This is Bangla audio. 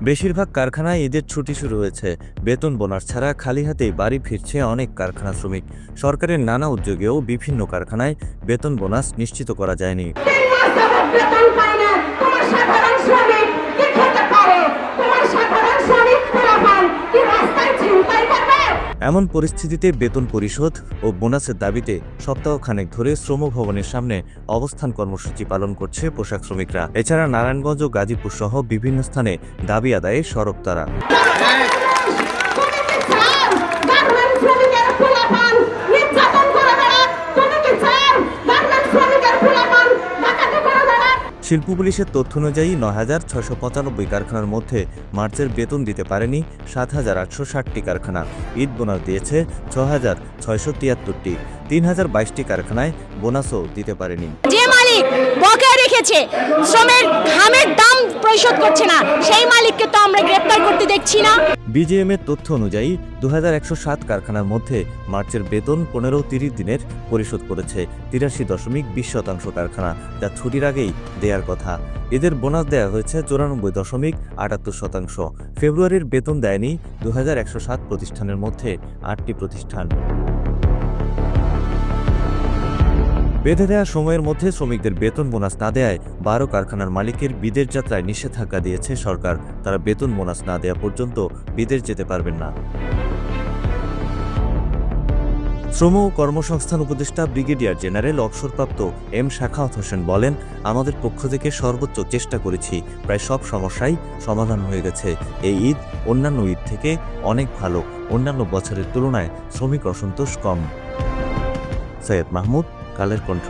বেশিরভাগ কারখানায় ঈদের ছুটি শুরু হয়েছে। বেতন বোনাস ছাড়া খালি হাতেই বাড়ি ফিরছে অনেক কারখানা শ্রমিক। সরকারের নানা উদ্যোগেও বিভিন্ন কারখানায় বেতন বোনাস নিশ্চিত করা যায়নি। এমন পরিস্থিতিতে বেতন পরিশোধ ও বোনাসের দাবিতে সপ্তাহখানেক ধরে শ্রম ভবনের সামনে অবস্থান কর্মসূচি পালন করছে পোশাক শ্রমিকরা। এছাড়া নারায়ণগঞ্জ ও গাজীপুর সহ বিভিন্ন স্থানে দাবি আদায়ে সরব তারা। শিল্প পুলিশের তথ্য অনুযায়ী ৯,৬৯৫ কারখানার মধ্যে মার্চের বেতন দিতে পারেনি ৭,৮৬০টি কারখানা। ঈদ বোনাস দিয়েছে ৬,৬৭৩টি। ৩,০২২টি কারখানায় বোনাসও দিতে পারেনি। যে মালিক বকেয়া রেখেছে, শ্রমের ঘামের দাম পরিশোধ করছে না, সেই মালিককে তো আমরা গ্রেফতার করতে দেখছি না। বিজিএম এর তথ্য অনুযায়ী ২,১০৭ কারখানার মধ্যে মার্চের বেতন ১৫-৩০ দিনের পরিশোধ করেছে ৮৩.২০% কারখানা, যা ছুটির আগেই দেওয়ার কথা। এদের বোনাস দেওয়া হয়েছে ৯৪.৭৮%। ফেব্রুয়ারির বেতন দেয়নি ২,১০৭ প্রতিষ্ঠানের মধ্যে ৮টি প্রতিষ্ঠান। বেঁধে দেওয়া সময়ের মধ্যে শ্রমিকদের বেতন বোনাস না দেয়ায় ১২ কারখানার মালিকের বিদেশ যাত্রায় নিষেধাজ্ঞা দিয়েছে সরকার। তারা বেতন বোনাস না দেওয়া পর্যন্ত বিদেশ যেতে পারবেন না। শ্রম ও কর্মসংস্থান উপদেষ্টা ব্রিগেডিয়ার জেনারেল অবসরপ্রাপ্ত এম শাখাওয়াত হোসেন বলেন, আমাদের পক্ষ থেকে সর্বোচ্চ চেষ্টা করেছি, প্রায় সব সমস্যাই সমাধান হয়ে গেছে। এই ঈদ অন্যান্য ঈদ থেকে অনেক ভালো। অন্যান্য বছরের তুলনায় শ্রমিক অসন্তোষ কম। সৈয়দ মাহমুদ, কালের কণ্ঠ।